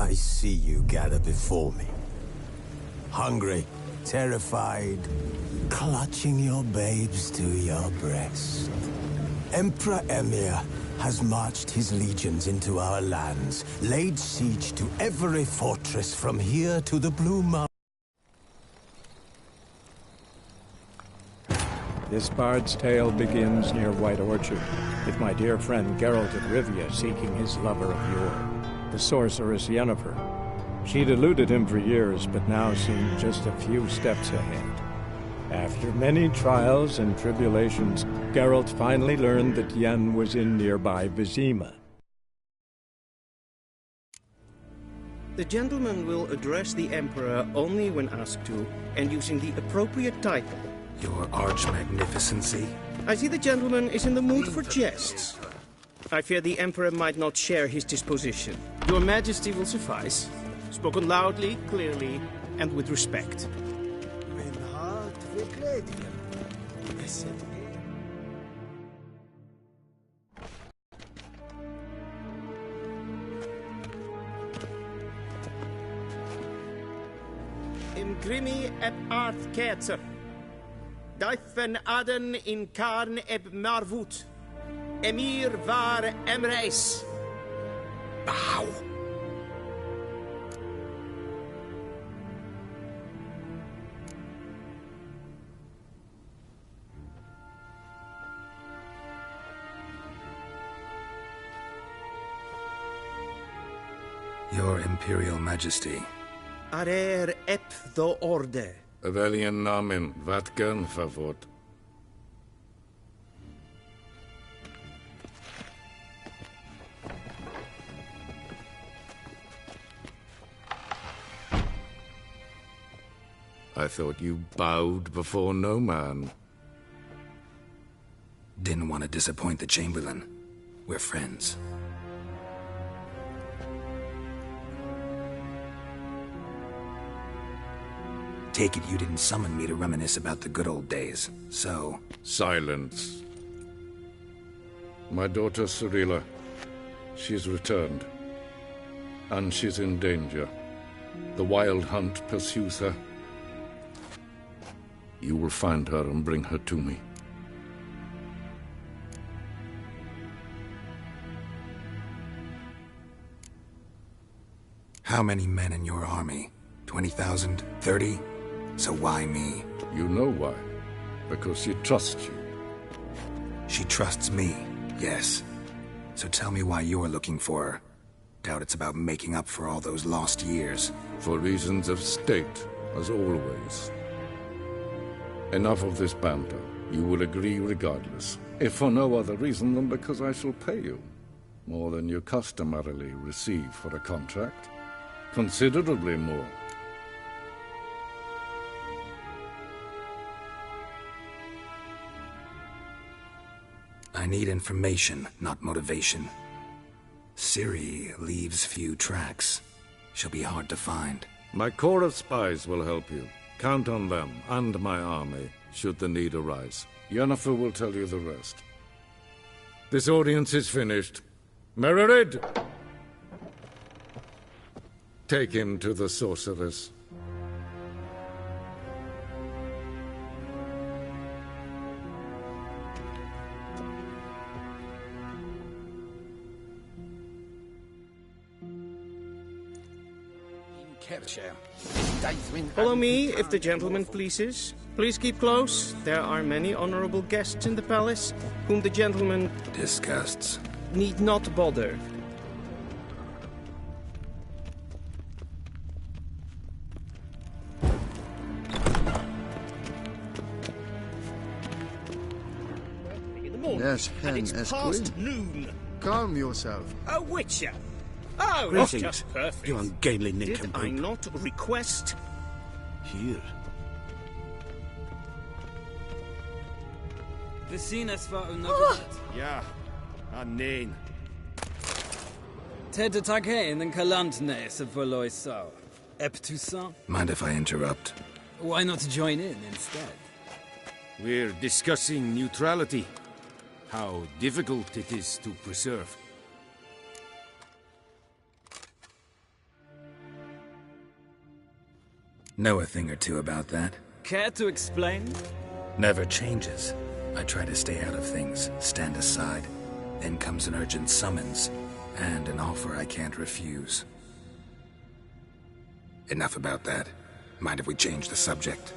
I see you gather before me. Hungry, terrified, clutching your babes to your breast. Emperor Emir has marched his legions into our lands, laid siege to every fortress from here to the Blue Mountain. This bard's tale begins near White Orchard, with my dear friend Geralt of Rivia seeking his lover of yore, the sorceress Yennefer. She'd eluded him for years, but now seemed just a few steps ahead. After many trials and tribulations, Geralt finally learned that Yen was in nearby Vizima. The gentleman will address the Emperor only when asked to, and using the appropriate title. Your Arch-Magnificency? I see the gentleman is in the mood for jests. I fear the Emperor might not share his disposition. Your Majesty will suffice. Spoken loudly, clearly, and with respect. Imgrimi eb arth ketzer. Daifen aden in karn eb marvut. Emir var emreis. Bow. Your Imperial Majesty. Arer ep the orde. Velian namen, vatgen favot. I thought you bowed before no man. Didn't want to disappoint the Chamberlain. We're friends. Take it you didn't summon me to reminisce about the good old days, so... Silence. My daughter Cirilla, she's returned. And she's in danger. The Wild Hunt pursues her. You will find her and bring her to me. How many men in your army? 20,000? 30? So why me? You know why. Because she trusts you. She trusts me, yes. So tell me why you're looking for her. Doubt it's about making up for all those lost years. For reasons of state, as always. Enough of this banter. You will agree regardless. If for no other reason than because I shall pay you. More than you customarily receive for a contract. Considerably more. I need information, not motivation. Ciri leaves few tracks. She'll be hard to find. My corps of spies will help you. Count on them, and my army, should the need arise. Yennefer will tell you the rest. This audience is finished. Mererid! Take him to the sorceress. Follow me, if the gentleman pleases. Please keep close. There are many honorable guests in the palace, whom the gentleman... disgusts. ...need not bother. Yes, and it's past noon. Calm yourself. A witcher. Oh, Greetings, it's just perfect. you ungainly Did nincompoop. I not request? Here. We zien es voor een novelty. Ja, nee. Ted tag heen en kalantnes voor loisau. Ep Toussaint? Mind if I interrupt? Why not join in instead? We're discussing neutrality. How difficult it is to preserve. Know a thing or two about that. Care to explain? Never changes. I try to stay out of things, stand aside. Then comes an urgent summons, and an offer I can't refuse. Enough about that. Mind if we change the subject?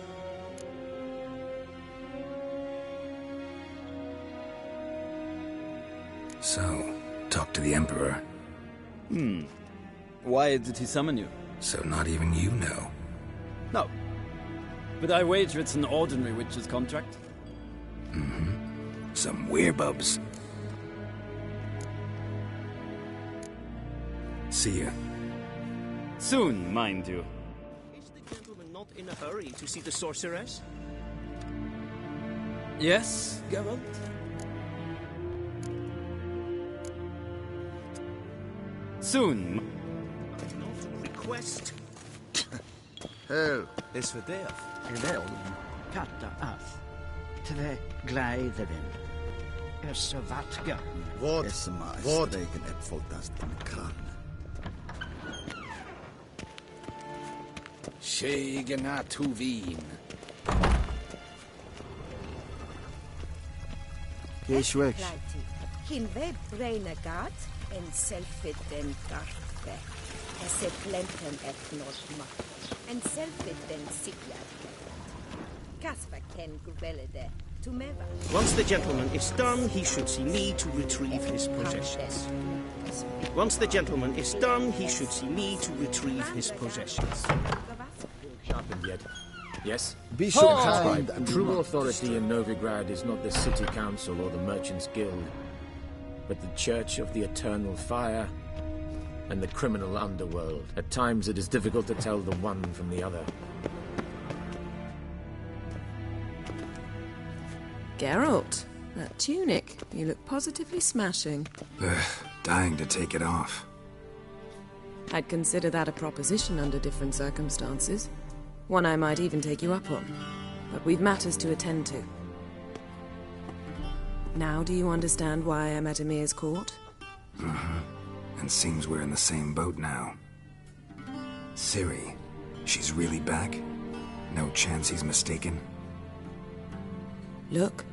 So, talk to the Emperor. Why did he summon you? So not even you know. No. But I wager it's an ordinary witch's contract. Some werebubs. See ya. Soon, mind you. Is the gentleman not in a hurry to see the sorceress? Yes, Geralt? Soon. Not request. Hell, Is for death. Wel, katta af. Twee gleideren. Så vatka. vad Regeln uppfolkas till kran. Tjejgena Tuvin. Geschwäch. Hin web renegat en selfit den garfe. Esse plenten et nosma. En selfit den siglad. Kasper ken grellede. To meva. Once the gentleman is done, he should see me to retrieve his possessions. Once the gentleman is done, he should see me to retrieve his possessions. Sharpened yet? Yes? Be so That's kind right. and do True not authority in Novigrad is not the city council or the merchants' guild, but the Church of the Eternal Fire and the criminal underworld. At times it is difficult to tell the one from the other. Geralt, that tunic. You look positively smashing. Dying to take it off. I'd consider that a proposition under different circumstances. One I might even take you up on. But we've matters to attend to. Now do you understand why I'm at Emir's court? And seems we're in the same boat now. Ciri, she's really back? No chance he's mistaken? Look,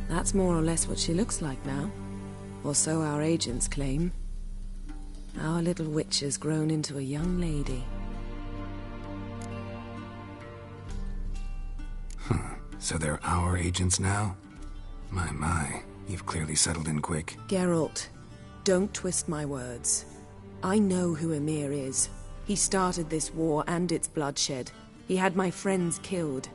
that's more or less what she looks like now. Or so our agents claim. Our little witch has grown into a young lady. So they're our agents now? My, you've clearly settled in quick. Geralt, don't twist my words. I know who Emir is. He started this war and its bloodshed. He had my friends killed.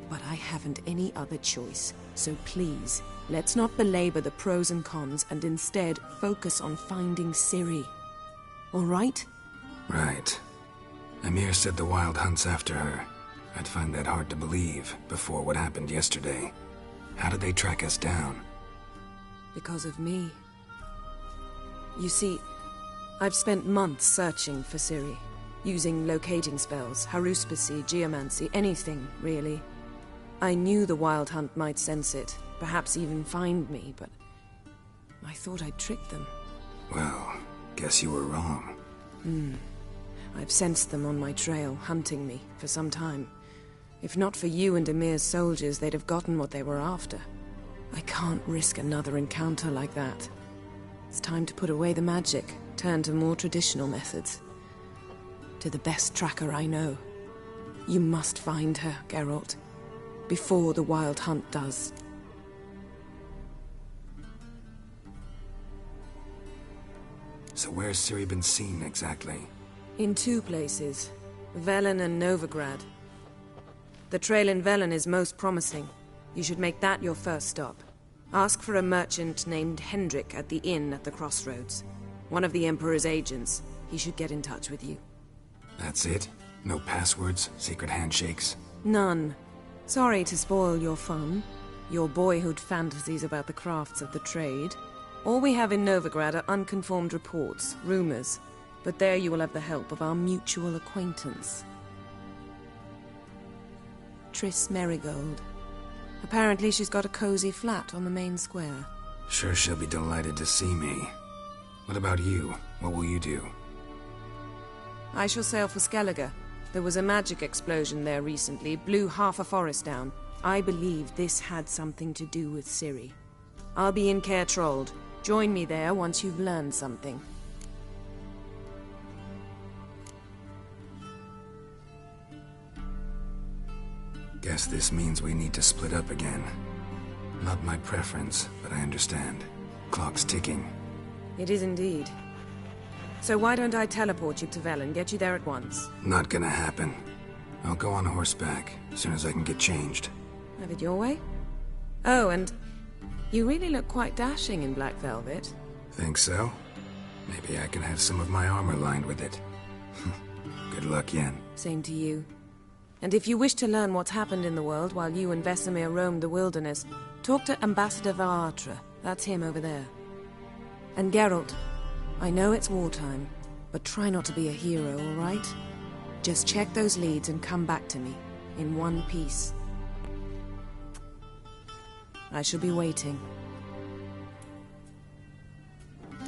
But I haven't any other choice. So please, let's not belabor the pros and cons and instead focus on finding Ciri. All right? Right. Emir said the Wild Hunt's after her. I'd find that hard to believe before what happened yesterday. How did they track us down? Because of me. You see, I've spent months searching for Ciri, using locating spells, haruspicy, geomancy, anything, really. I knew the Wild Hunt might sense it, perhaps even find me, but I thought I'd tricked them. Well, guess you were wrong. I've sensed them on my trail, hunting me, for some time. If not for you and Emir's soldiers, they'd have gotten what they were after. I can't risk another encounter like that. It's time to put away the magic, turn to more traditional methods. To the best tracker I know. You must find her, Geralt. Before the Wild Hunt does. So where's Ciri been seen exactly? In two places. Velen and Novigrad. The trail in Velen is most promising. You should make that your first stop. Ask for a merchant named Hendrik at the inn at the crossroads. One of the Emperor's agents. He should get in touch with you. That's it? No passwords? Secret handshakes? None. Sorry to spoil your fun. Your boyhood fantasies about the crafts of the trade. All we have in Novigrad are unconfirmed reports, rumors. But there you will have the help of our mutual acquaintance. Triss Merigold. Apparently she's got a cozy flat on the main square. Sure she'll be delighted to see me. What about you? What will you do? I shall sail for Skellige. There was a magic explosion there recently, blew half a forest down. I believe this had something to do with Ciri. I'll be in Caer Trold. Join me there once you've learned something. Guess this means we need to split up again. Not my preference, but I understand. Clock's ticking. It is indeed. So why don't I teleport you to Velen, get you there at once? Not gonna happen. I'll go on horseback, as soon as I can get changed. Have it your way? Oh, and you really look quite dashing in black velvet. Think so? Maybe I can have some of my armor lined with it. Good luck, Yen. Same to you. And if you wish to learn what's happened in the world while you and Vesemir roamed the wilderness, talk to Ambassador Varatra. That's him over there. And Geralt, I know it's wartime, but try not to be a hero, all right? Just check those leads and come back to me, in one piece. I shall be waiting. A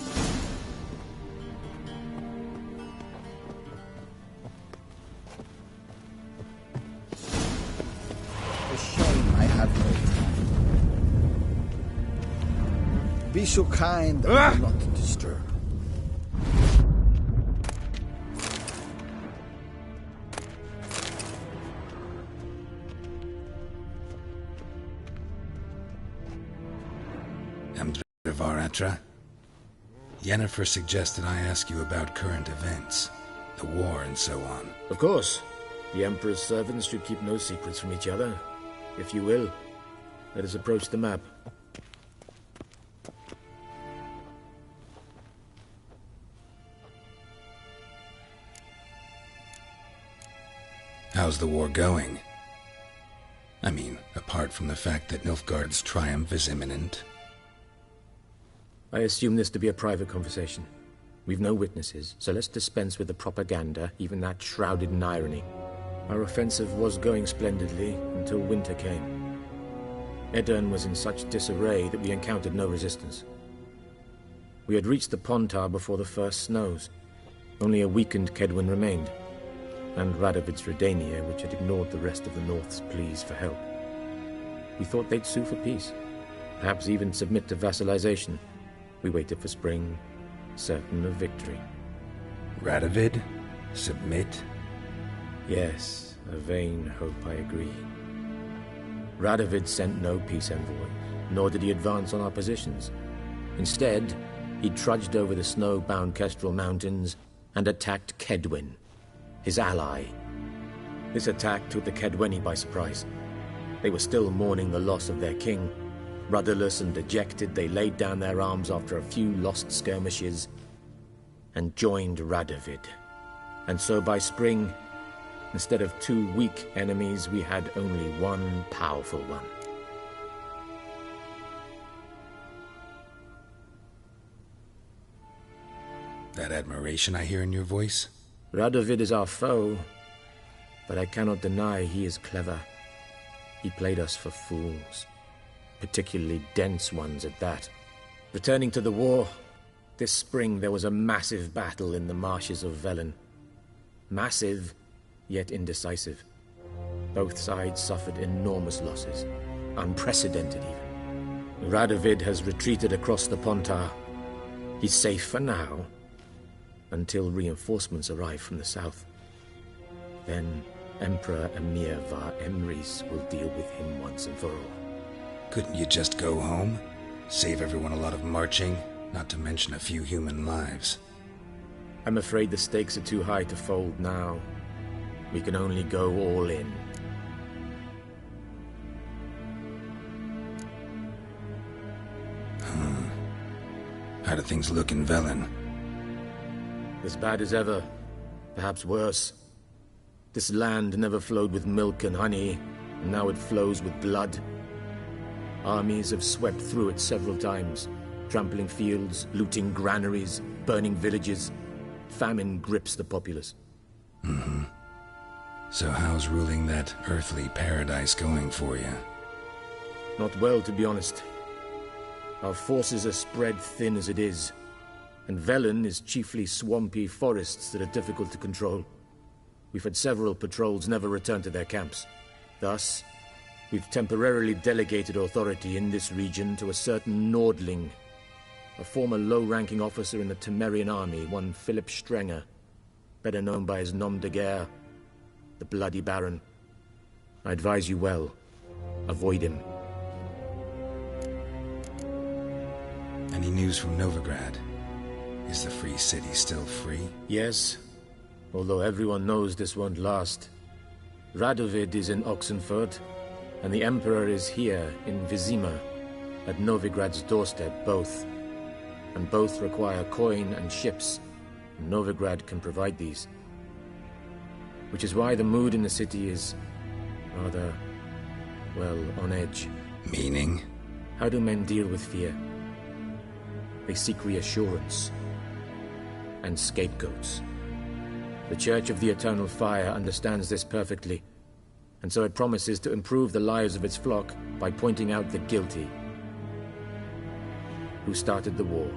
shame I have no time. Be so kind and not disturb. Varatra. Yennefer suggested I ask you about current events, the war and so on. Of course. The Emperor's servants should keep no secrets from each other. If you will, let us approach the map. How's the war going? I mean, apart from the fact that Nilfgaard's triumph is imminent. I assume this to be a private conversation. We've no witnesses, so let's dispense with the propaganda, even that shrouded in irony. Our offensive was going splendidly until winter came. Edirn was in such disarray that we encountered no resistance. We had reached the Pontar before the first snows. Only a weakened Kedwin remained, and Radovid's Redania, which had ignored the rest of the North's pleas for help. We thought they'd sue for peace, perhaps even submit to vassalization. We waited for spring, certain of victory. Radovid? Submit? Yes, a vain hope, I agree. Radovid sent no peace envoy, nor did he advance on our positions. Instead, he trudged over the snow-bound Kestrel Mountains and attacked Kedwin, his ally. This attack took the Kedweni by surprise. They were still mourning the loss of their king. Rudderless and dejected, they laid down their arms after a few lost skirmishes and joined Radovid. And so by spring, instead of 2 weak enemies, we had only one powerful one. That admiration I hear in your voice? Radovid is our foe, but I cannot deny he is clever. He played us for fools. Particularly dense ones at that. Returning to the war, this spring there was a massive battle in the marshes of Velen. Massive, yet indecisive. Both sides suffered enormous losses, unprecedented even. Radovid has retreated across the Pontar. He's safe for now, until reinforcements arrive from the south. Then Emperor Emir var Emrys will deal with him once and for all. Couldn't you just go home? Save everyone a lot of marching, not to mention a few human lives. I'm afraid the stakes are too high to fold now. We can only go all in. How do things look in Velen? As bad as ever, perhaps worse. This land never flowed with milk and honey, and now it flows with blood. Armies have swept through it several times, trampling fields, looting granaries, burning villages. Famine grips the populace. So how's ruling that earthly paradise going for you? Not well, to be honest. Our forces are spread thin as it is, and Velen is chiefly swampy forests that are difficult to control. we've had several patrols never return to their camps. Thus, we've temporarily delegated authority in this region to a certain Nordling, a former low-ranking officer in the Temerian army, one Philip Strenger, better known by his nom de guerre, the Bloody Baron. I advise you well. Avoid him. Any news from Novigrad? Is the free city still free? Yes, although everyone knows this won't last. Radovid is in Oxenfurt, and the Emperor is here in Vizima, at Novigrad's doorstep, both. And both require coin and ships, and Novigrad can provide these. Which is why the mood in the city is rather, well, on edge. Meaning? How do men deal with fear? They seek reassurance and scapegoats. The Church of the Eternal Fire understands this perfectly, and so it promises to improve the lives of its flock by pointing out the guilty. Who started the war?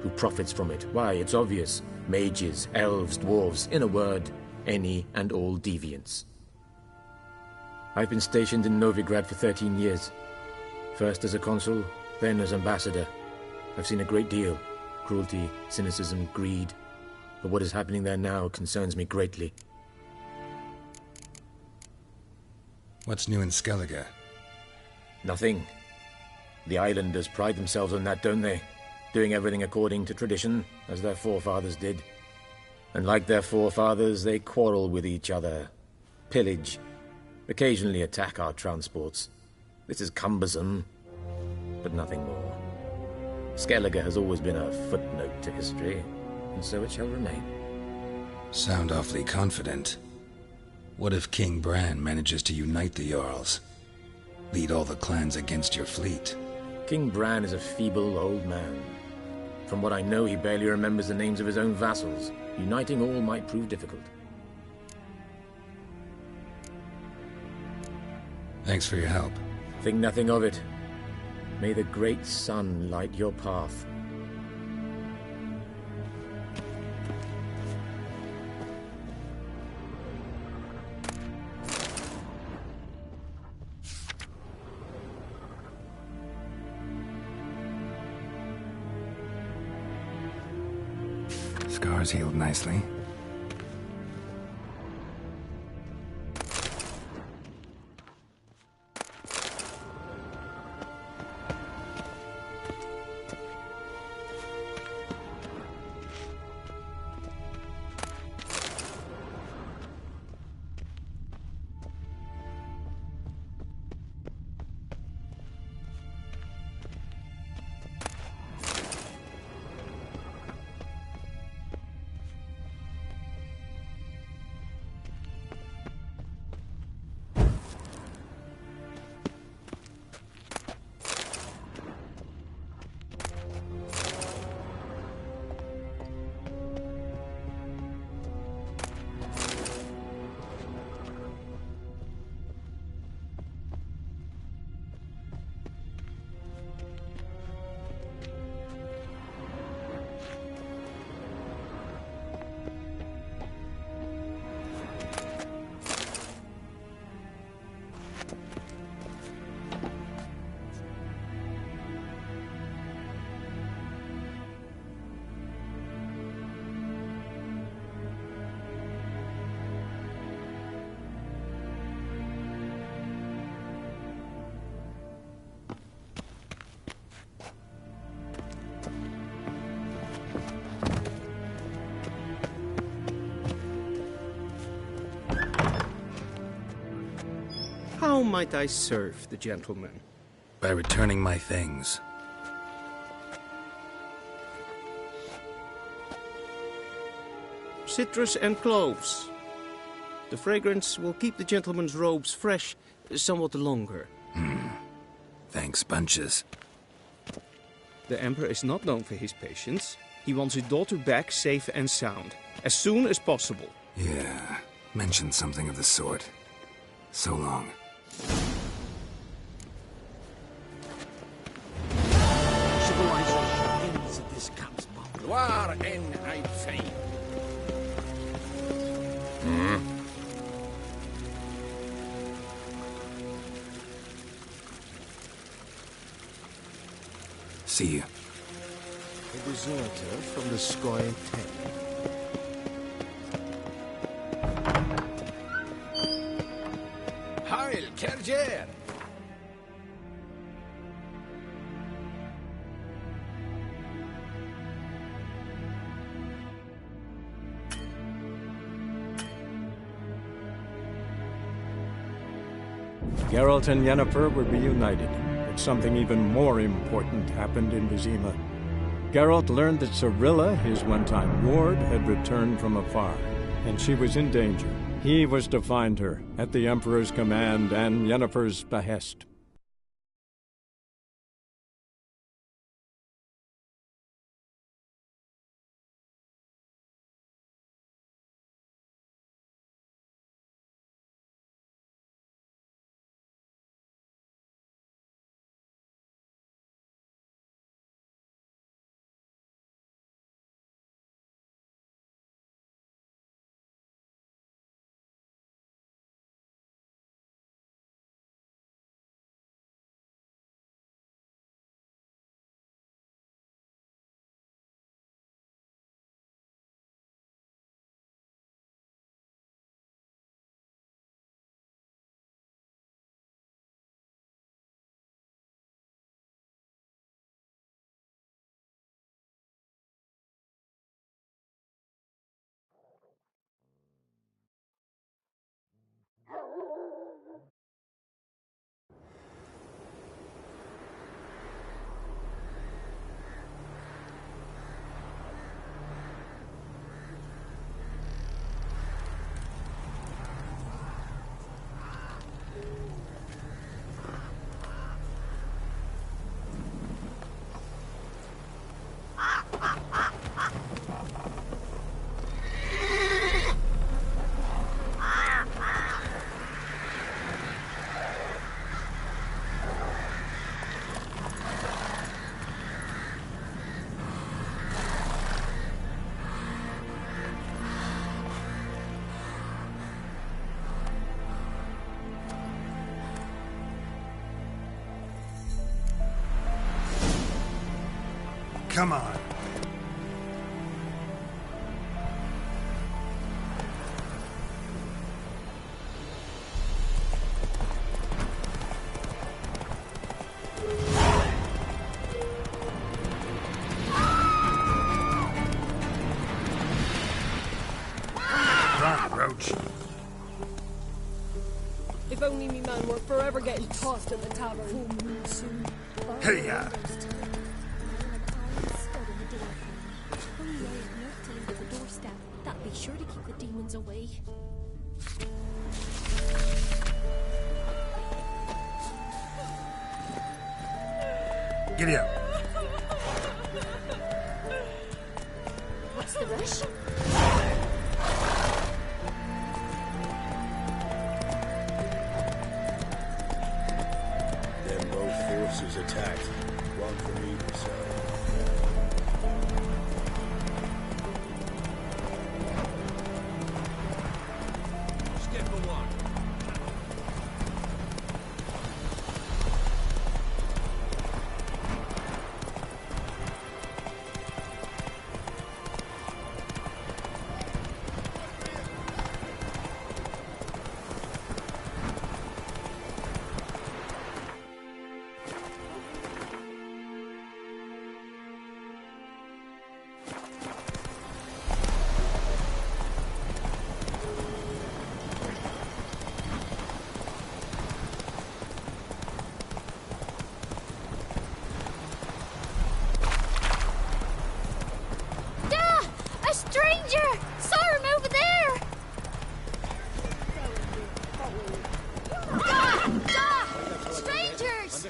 Who profits from it? Why, it's obvious. Mages, elves, dwarves, in a word, any and all deviants. I've been stationed in Novigrad for 13 years. First as a consul, then as ambassador. I've seen a great deal. Cruelty, cynicism, greed. But what is happening there now concerns me greatly. What's new in Skellige? Nothing. The islanders pride themselves on that, don't they? Doing everything according to tradition, as their forefathers did. And like their forefathers, they quarrel with each other, pillage, occasionally attack our transports. This is cumbersome, but nothing more. Skellige has always been a footnote to history, and so it shall remain. Sound awfully confident. What if King Bran manages to unite the Jarls? Lead all the clans against your fleet? King Bran is a feeble old man. From what I know, he barely remembers the names of his own vassals. Uniting all might prove difficult. Thanks for your help. Think nothing of it. May the great sun light your path. Scars healed nicely. How might I serve the gentleman? By returning my things. Citrus and cloves. The fragrance will keep the gentleman's robes fresh somewhat longer. Thanks, bunches. The Emperor is not known for his patience. He wants his daughter back safe and sound, as soon as possible. Yeah, mentioned something of the sort. So long. Civilization ends at this camp's boundary. Gloire en Eidfein. See you. A deserter from the Scoy Heil, Kerjer! Geralt and Yennefer were reunited, but something even more important happened in Vizima. Geralt learned that Cirilla, his one-time ward, had returned from afar, and she was in danger. He was to find her, at the Emperor's command and Yennefer's behest. Come on. Run, Roach. If only me man were forever getting tossed in the tavern. Hey, ya. That'd be sure to keep the demons away. Giddy up. What's the rush? Then both forces attacked, one from either side.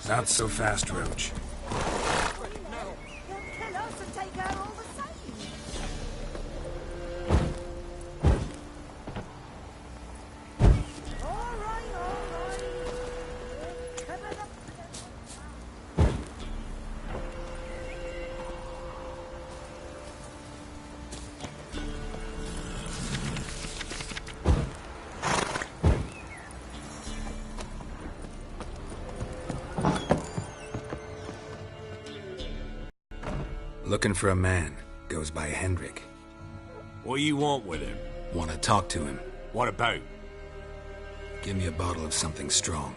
Not so fast, Roach. Looking for a man. Goes by Hendrik. What do you want with him? Want to talk to him. What about? Give me a bottle of something strong.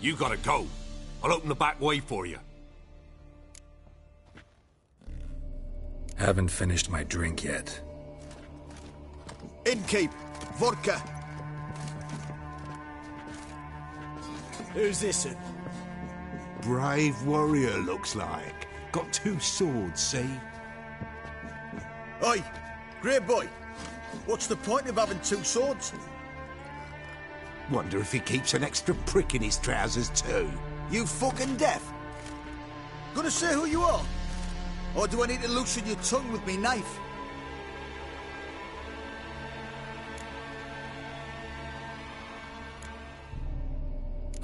You gotta go. I'll open the back way for you. Haven't finished my drink yet. Innkeep, vodka. Who's this? Brave warrior, looks like. Got 2 swords, see? Oi, great boy. What's the point of having 2 swords? Wonder if he keeps an extra prick in his trousers too. You fucking deaf? Gonna say who you are? Or do I need to loosen your tongue with me knife?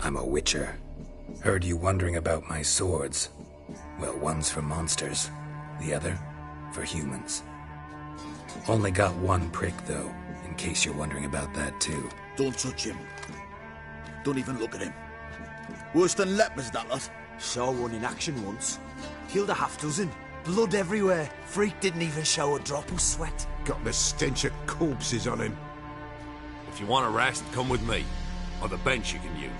I'm a witcher. Heard you wondering about my swords. Well, one's for monsters, the other for humans. Only got 1 prick, though, in case you're wondering about that, too. Don't touch him. Don't even look at him. Worse than lepers, that lot. Saw one in action once. Killed a half-dozen. Blood everywhere. Freak didn't even show a drop of sweat. Got the stench of corpses on him. If you want a rest, come with me. Or the bench you can use.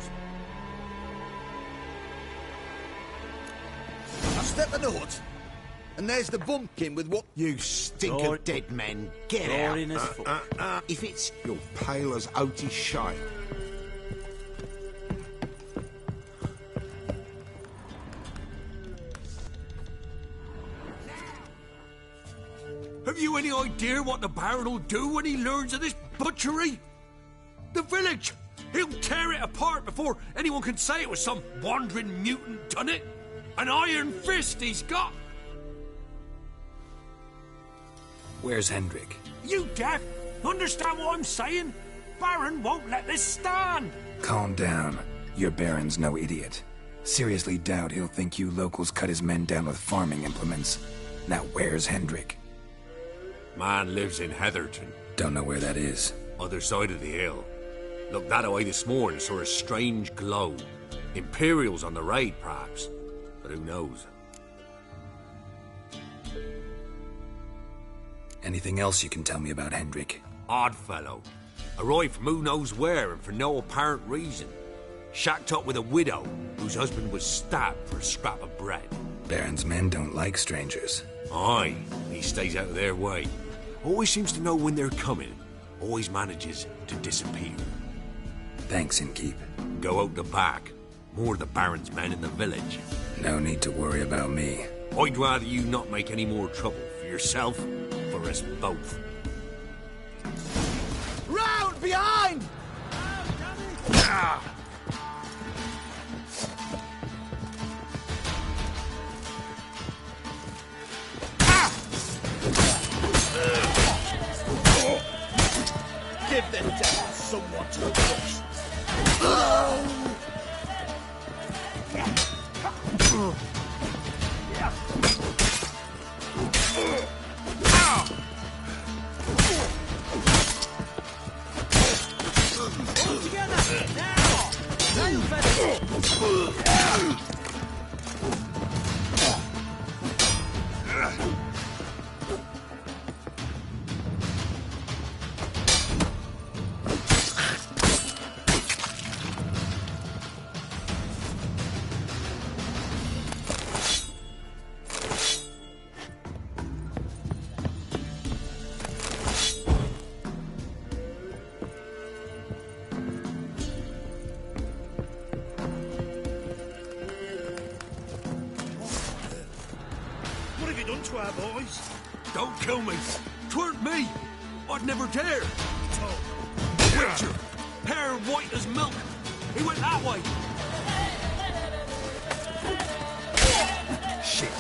I step in the hut, and there's the bumpkin with what... You stink of dead men. Get out. If it's... You're pale as oaty shite. Have you any idea what the Baron will do when he learns of this butchery? The village! He'll tear it apart before anyone can say it was some wandering mutant done it. An iron fist he's got! Where's Hendrik? You deaf? Understand what I'm saying? Baron won't let this stand! Calm down. Your Baron's no idiot. Seriously doubt he'll think you locals cut his men down with farming implements. Now where's Hendrik? Man lives in Heatherton. Don't know where that is. Other side of the hill. Looked that away this morning, saw a strange glow. Imperials on the raid, perhaps. But who knows? Anything else you can tell me about Hendrik? Odd fellow. Arrived from who knows where and for no apparent reason. Shacked up with a widow whose husband was stabbed for a scrap of bread. Baron's men don't like strangers. Aye, he stays out of their way. Always seems to know when they're coming. Always manages to disappear. Thanks, Innkeep. Go out the back. More of the Baron's men in the village. No need to worry about me. I'd rather you not make any more trouble for yourself, for us both. Round! Behind! Ah! Give the devil somewhat to crush. All together! Now! Nail fetish! To our boys. Don't kill me. 'Tweren't me. I'd never dare. Witcher. Hair white as milk. He went that way. Shit.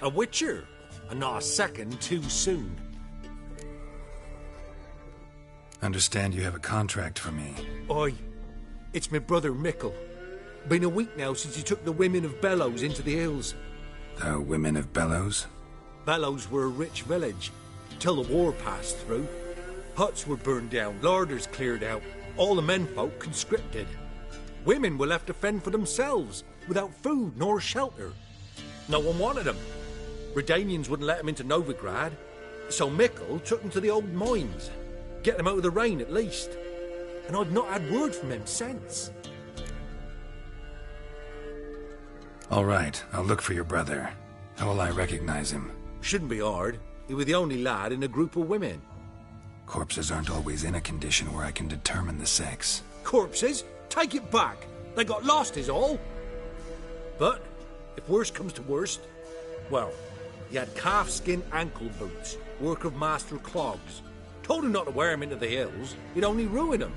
a witcher, and not a second too soon. Understand you have a contract for me. Aye. It's my brother Mickle. Been a week now since he took the women of Bellows into the hills. The women of Bellows? Bellows were a rich village, till the war passed through. Huts were burned down, larders cleared out, all the menfolk conscripted. Women were left to fend for themselves, without food nor shelter. No one wanted them. Redanians wouldn't let them into Novigrad, so Mickle took them to the old mines. Get them out of the rain at least. And I've not had word from him since. All right, I'll look for your brother. How will I recognize him? Shouldn't be hard. He was the only lad in a group of women. Corpses aren't always in a condition where I can determine the sex. Corpses? Take it back. They got lost is all. But, if worst comes to worst, well, he had calfskin ankle boots, work of master clogs. Told him not to wear him into the hills. He'd only ruin him.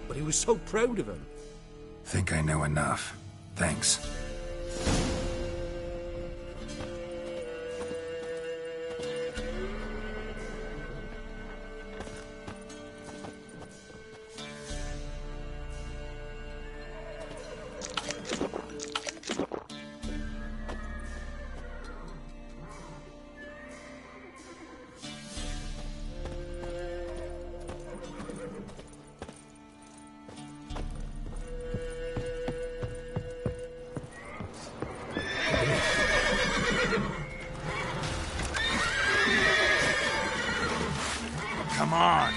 But he was so proud of him. Think I know enough. Thanks. Come on.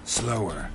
Slower.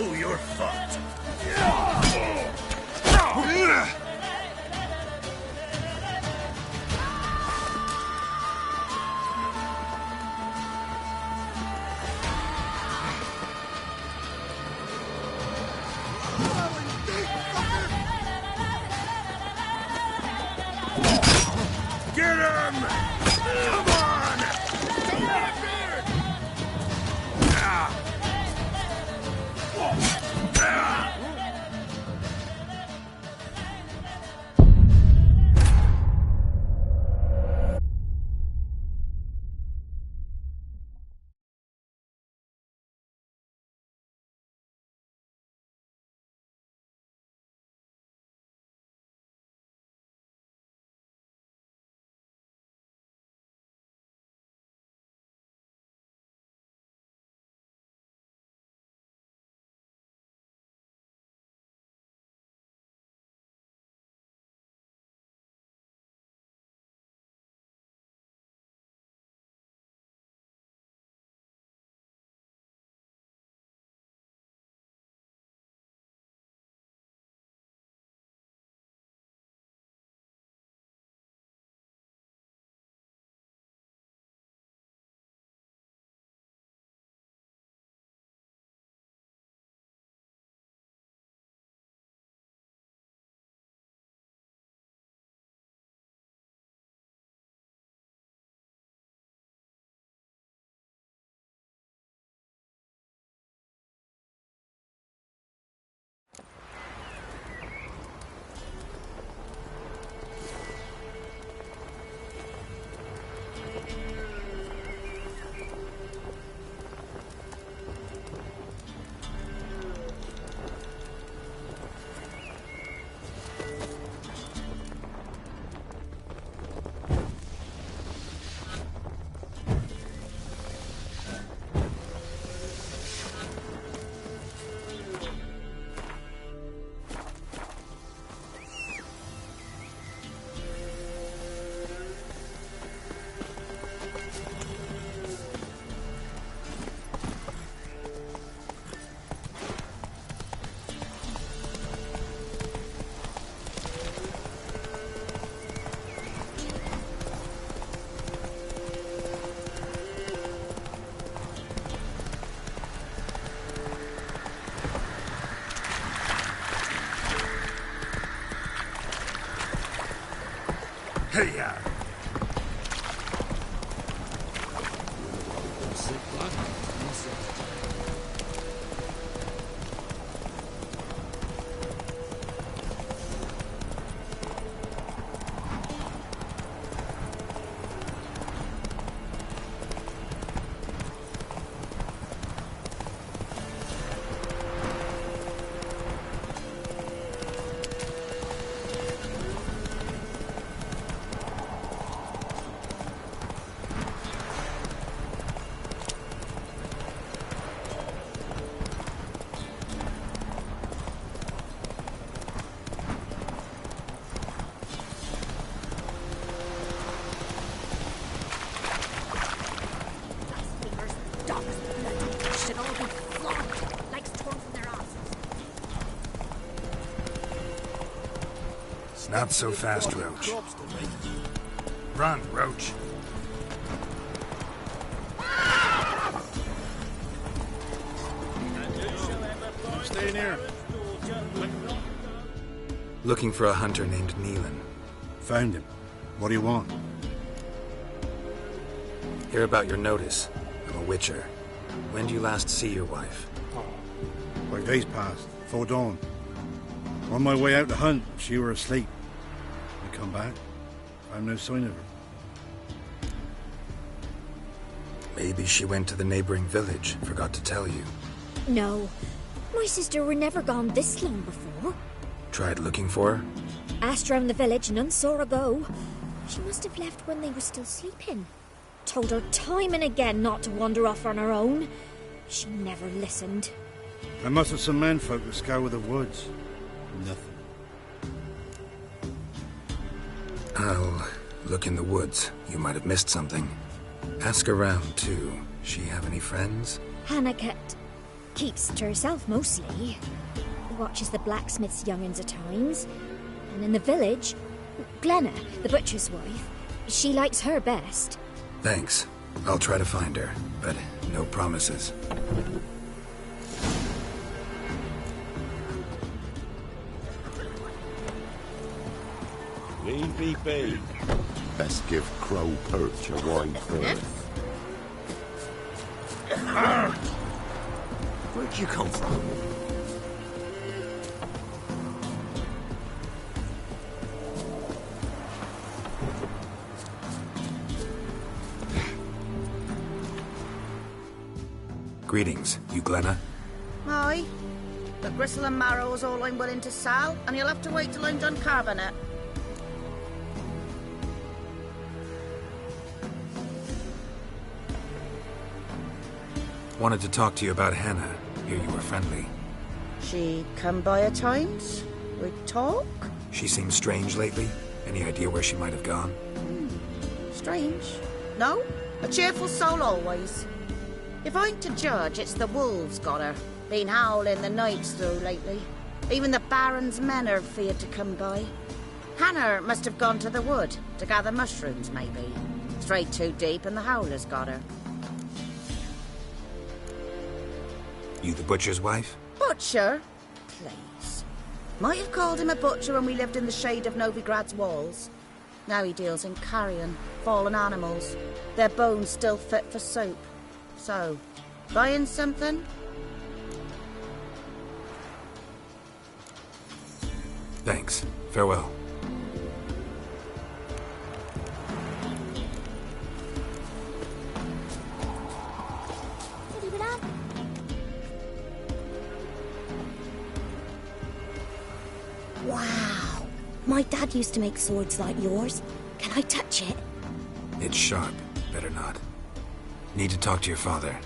Oh, you're fucked. Get him! Come on! Hey, yeah. Not so fast, Roach. Run, Roach. Stay near. Looking for a hunter named Neelan. Found him. What do you want? Hear about your notice. I'm a witcher. When do you last see your wife? 5 days passed, before dawn. On my way out to hunt, she were asleep. I come back, found no sign of her. Maybe she went to the neighboring village, forgot to tell you. No. My sister were never gone this long before. Tried looking for her? Asked round the village, none saw her go. She must have left when they were still sleeping. Told her time and again not to wander off on her own. She never listened. I mustered some menfolk to scour the woods. Nothing. I'll Look in the woods. You might have missed something. Ask around, too. She have any friends? Hannah keeps to herself mostly. Watches the blacksmith's young'uns at times. And in the village, Glenna, the butcher's wife, she likes her best. Thanks. I'll try to find her, but no promises. Lean be. Best give Crow Perch a wide berth. Where'd you come from? Greetings. You Glenna? Aye. The gristle and marrow is all I'm willing to sell, and you'll have to wait till I'm done carving it. Wanted to talk to you about Hannah. Hear you were friendly. She come by at times. We talk. She seems strange lately. Any idea where she might have gone? Strange. No, a cheerful soul always. If I'm to judge, it's the wolves got her. Been howling the nights through lately. Even the Baron's men are feared to come by. Hannah must have gone to the wood to gather mushrooms, maybe. Strayed too deep and the howlers got her. You the butcher's wife? Butcher? Please. Might have called him a butcher when we lived in the shade of Novigrad's walls. Now he deals in carrion, fallen animals. Their bones still fit for soup. So, buying something? Thanks. Farewell. Wow. My dad used to make swords like yours. Can I touch it? It's sharp. Better not. Need to talk to your father.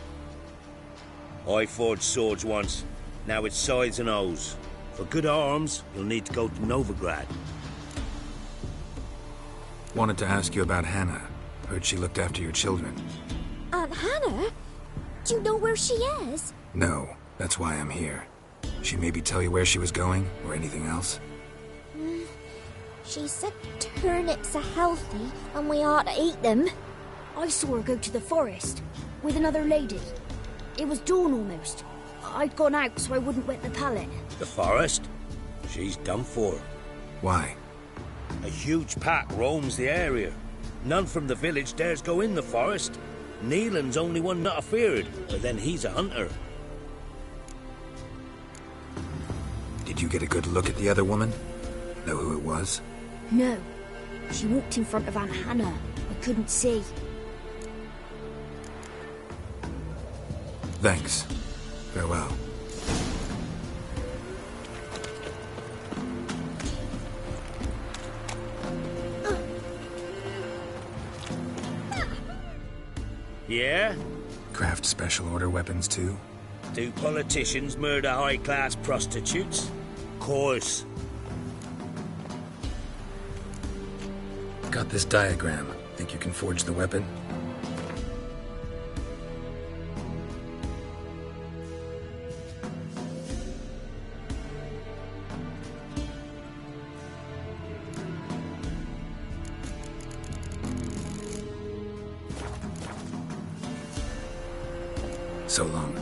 I forged swords once. Now it's sides and O's. For good arms, you'll need to go to Novigrad. Wanted to ask you about Hannah. Heard she looked after your children. Aunt Hannah? Do you know where she is? No, that's why I'm here. She maybe tell you where she was going, or anything else? She said turnips are healthy, and we ought to eat them. I saw her go to the forest, with another lady. It was dawn almost. I'd gone out so I wouldn't wet the pallet. The forest? She's done for. Why? A huge pack roams the area. None from the village dares go in the forest. Neelan's only one not afeared, but then he's a hunter. Did you get a good look at the other woman? Know who it was? No. She walked in front of Aunt Hannah. I couldn't see. Thanks. Farewell. Yeah? Craft special order weapons too? Do politicians murder high-class prostitutes? Course. Got this diagram. Think you can forge the weapon? So long.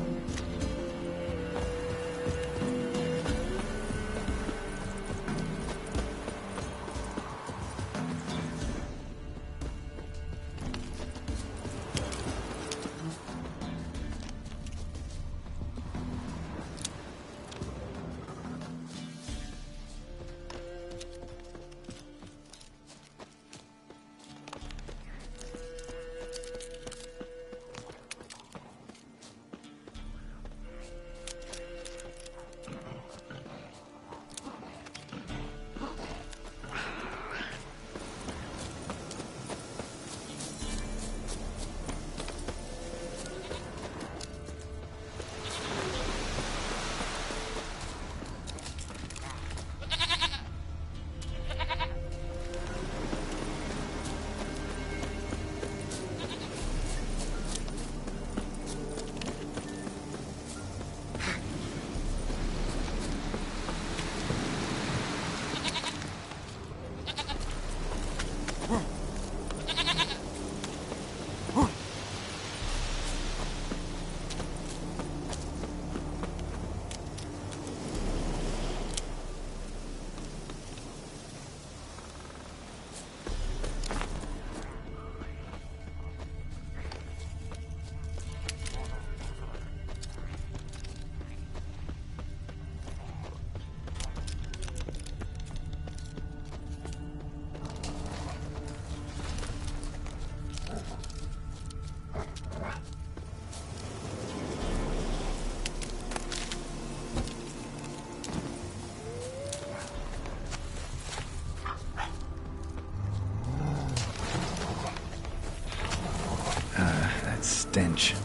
stench.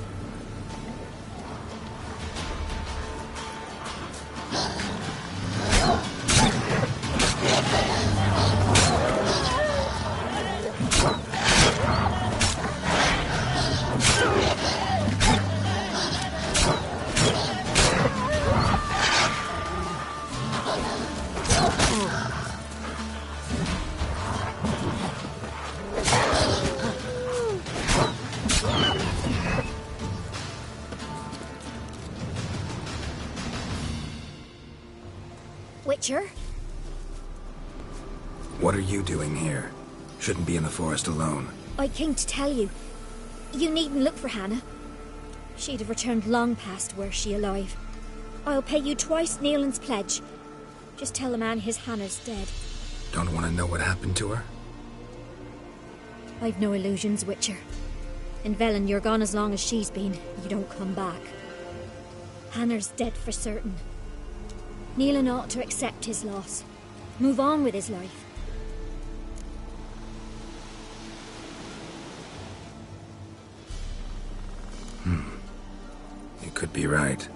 Witcher? What are you doing here? Shouldn't be in the forest alone. I came to tell you. You needn't look for Hannah. She'd have returned long past were she alive. I'll pay you twice Neelan's pledge. Just tell the man his Hannah's dead. Don't want to know what happened to her? I've no illusions, Witcher. In Velen, you're gone as long as she's been. You don't come back. Hannah's dead for certain. Neelan ought to accept his loss. Move on with his life. You could be right.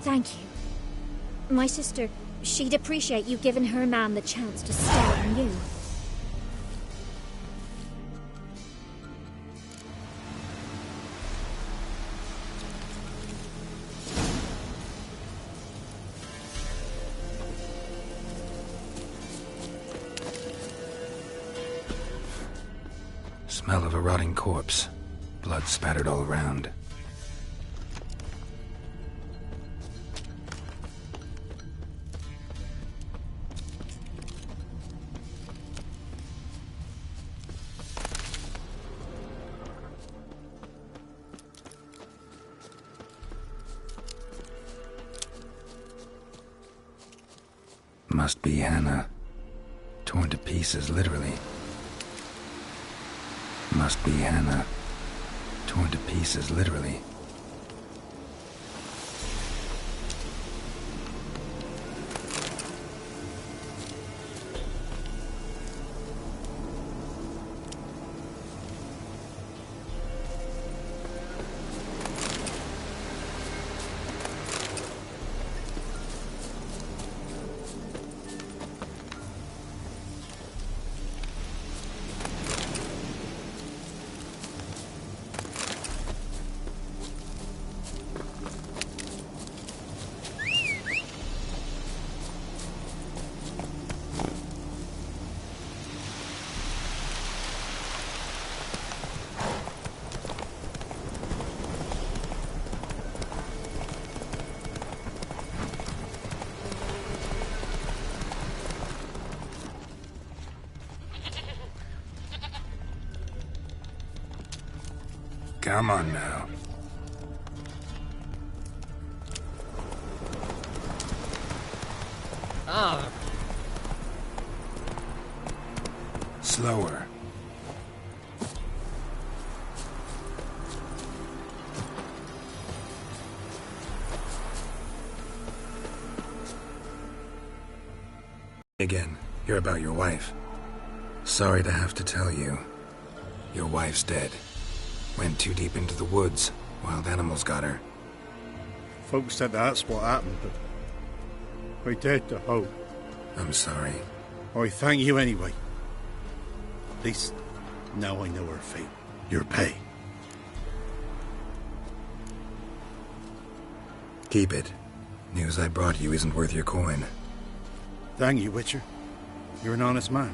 Thank you. My sister, she'd appreciate you giving her man the chance to start anew. Smell of a rotting corpse. Blood spattered all around. Must be Hannah. Torn to pieces, literally. Must be Hannah. Torn to pieces, literally. Come on now. Ah. Slower. Again, you're about your wife. Sorry to have to tell you. Your wife's dead. Went too deep into the woods. Wild animals got her. Folks said that's what happened, but I dared to hope. I'm sorry. I thank you anyway. At least now I know her fate. Your pay. Keep it. News I brought you isn't worth your coin. Thank you, Witcher. You're an honest man.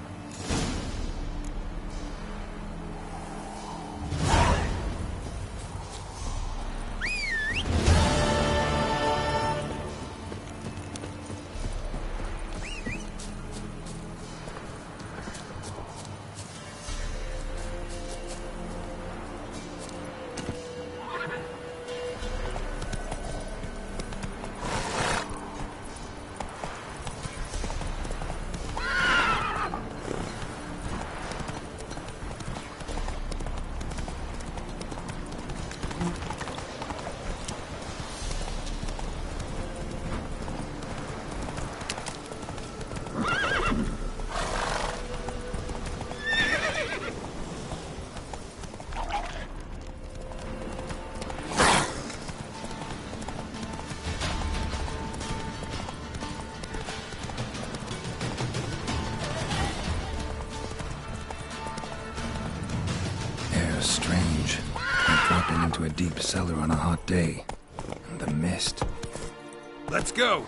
Air's strange, like dropping into a deep cellar on a hot day. And the mist. Let's go!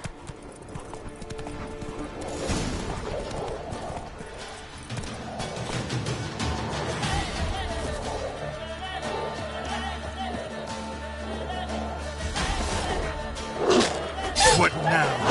What now?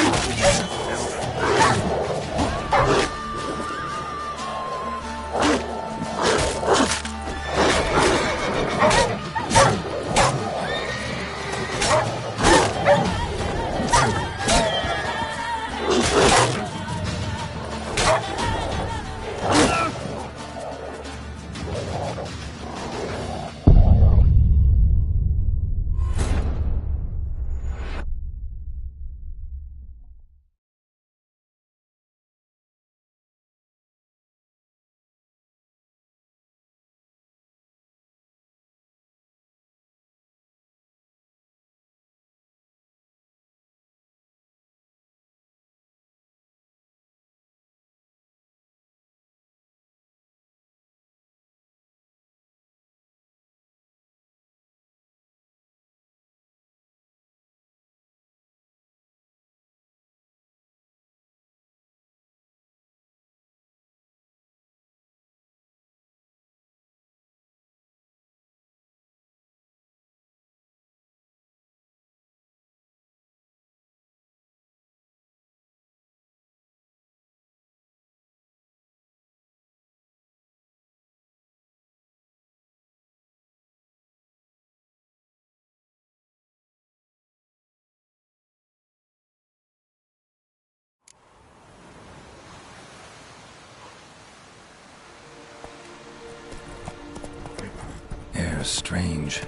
Air's strange,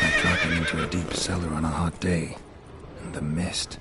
like dropping into a deep cellar on a hot day. And the mist.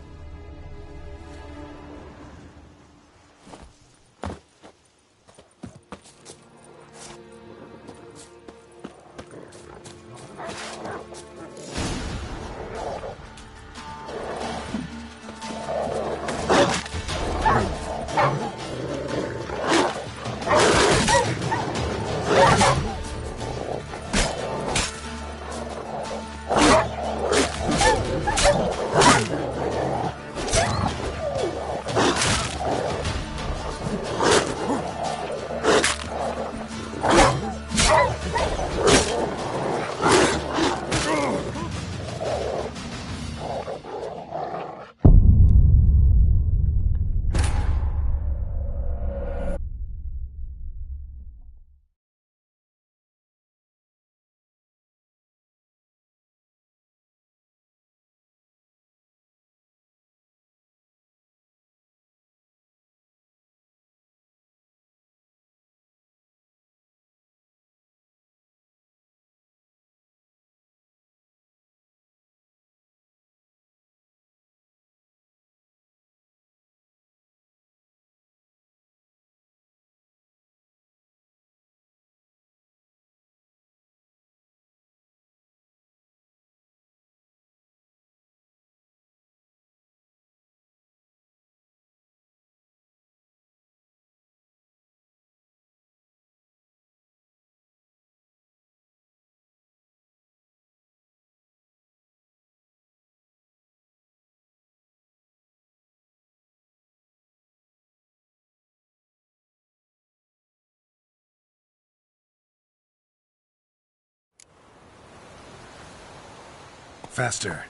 Faster.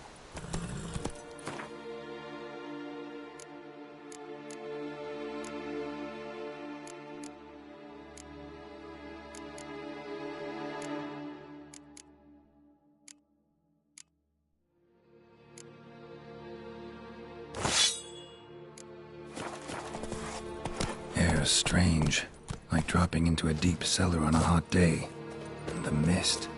Air's strange, like dropping into a deep cellar on a hot day. And the mist.